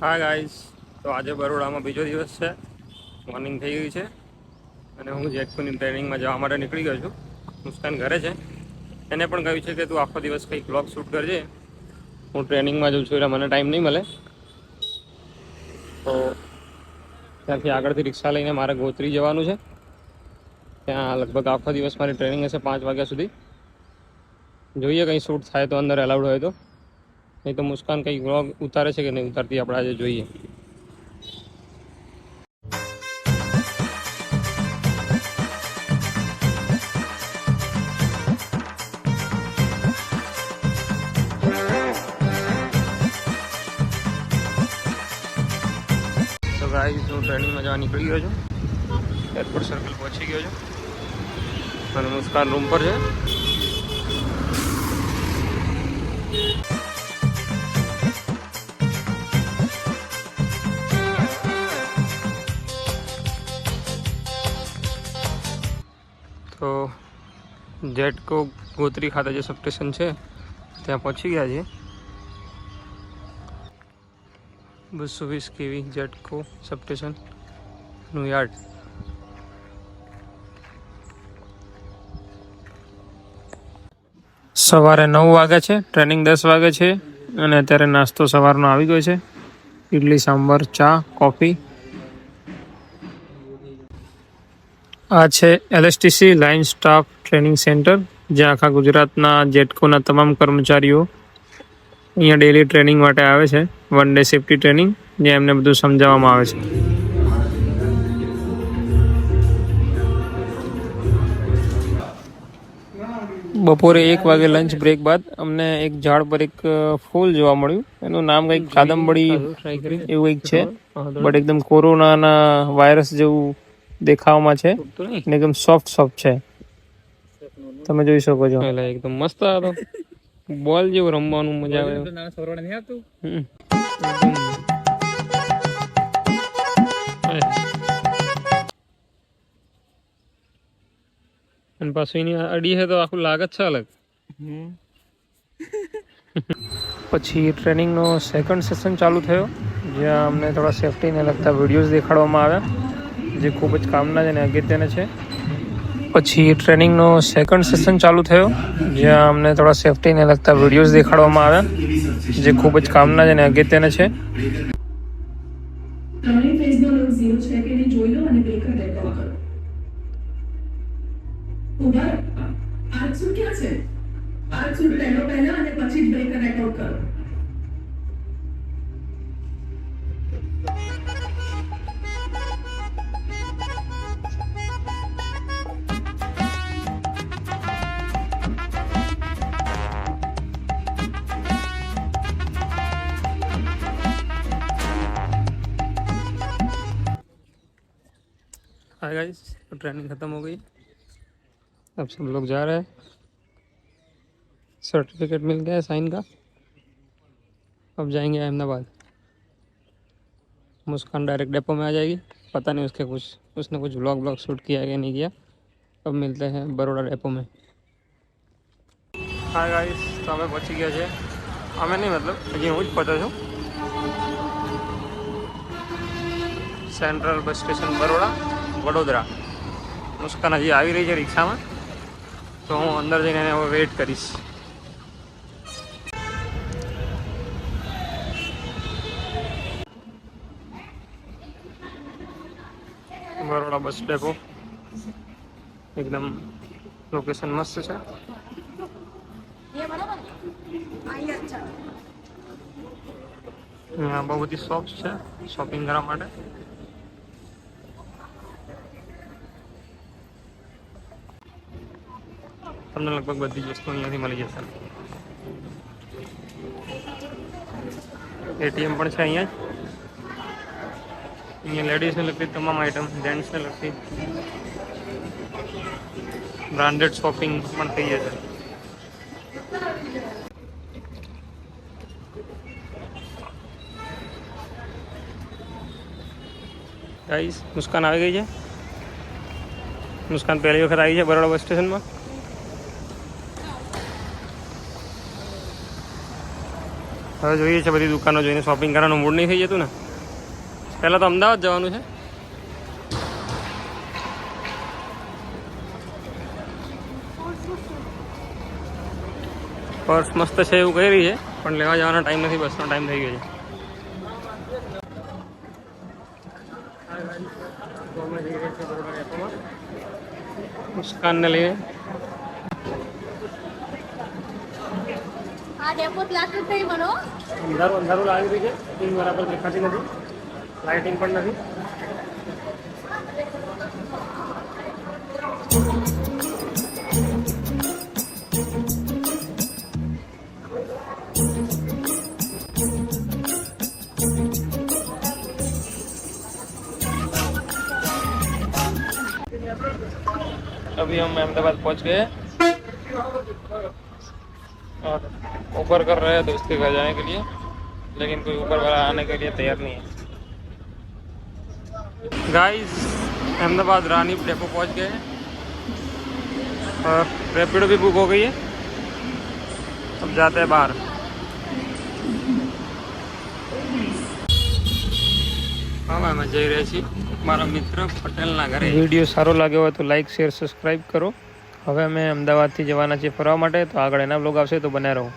હા ગાઈસ, તો આજે બરોડામાં બીજો દિવસ છે. મોર્નિંગ થઈ ગઈ છે અને હું જેટકોની ટ્રેનિંગમાં જવા માટે નીકળી ગયો છું. મુસ્કાન ઘરે છે. એને પણ કહ્યું છે કે તું આખો દિવસ કંઈક બ્લોગ શૂટ કરજે. હું ટ્રેનિંગમાં જઉં છું એટલે મને ટાઈમ નહીં મળે. તો ત્યાંથી આગળથી રિક્ષા લઈને મારે ગોત્રી જવાનું છે. ત્યાં લગભગ આખો દિવસ મારી ટ્રેનિંગ હશે 5 વાગ્યા સુધી. જોઈએ કંઈ શૂટ થાય તો અંદર એલાઉડ હોય તો, નહીં તો મુસ્કાન કંઈક વ્લોગ ઉતારે છે કે નહીં ઉતારતી આપણે આજે જોઈએ. તો ગાઈસ, હું ટ્રેનિંગમાં જવા નીકળી ગયો છું. એરપોર્ટ સર્કલ પહોંચી ગયો છું અને મુસ્કાન રૂમ પર છે. તો જેટકો ગોત્રી ખાતે જે સબસ્ટેશન છે ત્યાં પહોંચી ગયા છે. 220 kV જેટકો સબસ્ટેશનનું યાર્ડ. સવારે 9 વાગ્યા છે, ટ્રેનિંગ 10 વાગે છે અને અત્યારે નાસ્તો સવારનો આવી ગયો છે. ઇડલી, સાંભાર, ચા, કોફી. આ છે LSTC line staff training centre, જ્યાં આખા ગુજરાતના જેટકોના તમામ કર્મચારીઓ અહીંયા ડેલી ટ્રેનિંગ માટે આવે છે. 1 ડે સેફ્ટી ટ્રેનિંગ, જ્યાં એમને બધું સમજાવવામાં આવે છે. બપોરે 1 વાગે લંચ બ્રેક બાદ અમને એક ઝાડ પર એક ફૂલ જોવા મળ્યું. એનું નામ કંઈક કાદંબડી એવું કંઈક છે, બટ એકદમ કોરોનાના વાયરસ જેવું દેખાવામાં છે અને એકદમ સોફ્ટ છે. તમે જોઈ શકો છો. એકદમ મસ્ત હતો. બોલ જેવું રમવાનું મજા આવે. અને પાછું એની અડી છે તો આખું લાગત છે અલગ. પછી ટ્રેનિંગનો સેકન્ડ સેશન ચાલુ થયો, જ્યાં અમને થોડા સેફટીને લગતા વિડીયોઝ દેખાડવામાં આવ્યા, જે ખૂબ જ કામના અને અગત્યના છે. પછી ટ્રેનિંગનો સેકન્ડ સેશન ચાલુ થયો, જ્યાં અમને થોડા સેફટીને લગતા વિડીયોઝ દેખાડવામાં આવ્યા, જે ખૂબ જ કામના અને અગત્યના છે. ત્રણેય ફેઝનો લોડ 0 છે કે નહીં જોઈ લો અને બ્રેકર રેકોર્ડ કરો. ઉભા આજ શું ક્યાં છે? આજ શું પહેલા અને પછી જ બ્રેકર રેકોર્ડ કરો. हाय गाइस, तो ट्रेनिंग ख़त्म हो गई. अब सब लोग जा रहे हैं. सर्टिफिकेट मिल गया है साइन का. अब जाएंगे अहमदाबाद. मुस्कान डायरेक्ट डेपो में आ जाएगी. पता नहीं उसने कुछ व्लॉग शूट किया है कि नहीं किया. अब मिलते हैं बड़ोड़ा डेपो में. हाय गाइस, तो અમે પહોંચી ગયા છે. અમે નહીં, મતલબ હજી હું જ પહોંચ્યો છું. Central bus station Baroda, Vadodara. Muskan હજી આવી રહી છે રિક્ષામાં, તો હું અંદર જઈને એને વેઇટ કરીશ. બરોડા બસ ડેપો એકદમ લોકેશન મસ્ત છે. અહીંયા બહુ બધી શોપ્સ છે શોપિંગ કરવા માટે. તમને લગભગ બધી જ વસ્તુ અહીંયાથી મળી જશે. ATM પણ છે અહીંયા જ. અહીંયા લેડીઝને લગતી તમામ આઈટમ, જેન્ટ્સને લગતી બ્રાન્ડેડ શોપિંગ પણ થઈ જશે. ગાઈસ, મુસ્કાન આવી ગઈ છે. મુસ્કાન પહેલી વખત આવી છે બરોડા બસ સ્ટેશનમાં. હવે જોઈએ છે બધી દુકાનો જોઈને શોપિંગ કરવાનું મૂડ નહીં થઈ જતું ને. પહેલાં તો અમદાવાદ જવાનું છે. પર્સ મસ્ત છે એવું કહી રહી છે, પણ લેવા જવાનો ટાઈમ નથી, બસનો ટાઈમ થઈ ગયો છે. મુસ્કાનને લઈને અંધારું અંધારું લાગી રહ્યું છે, સ્ક્રીન બરાબર દેખાતી નથી, લાઇટિંગ પણ નથી. अभी हम अहमदाबाद पहुंच गए और ऊबर कर रहे हैं दोस्त के घर जाने के लिए, लेकिन कोई ऊबर वाला आने के लिए तैयार नहीं है. गाइस अहमदाबाद रानी डेपो पहुंच गए हैं और रैपिडो भी बुक हो गई है. अब जाते हैं बाहर. हाँ અમે જઈ રહ્યા છીએ મારા મિત્ર પટેલના ઘરે. વિડીયો સારો લાગ્યો હોય તો લાઈક શેર સબસ્ક્રાઈબ કરો. હવે અમે અમદાવાદથી જવાના છીએ ફરવા માટે, તો આગળ એના બ્લોગ આવશે તો બન્યા રહો.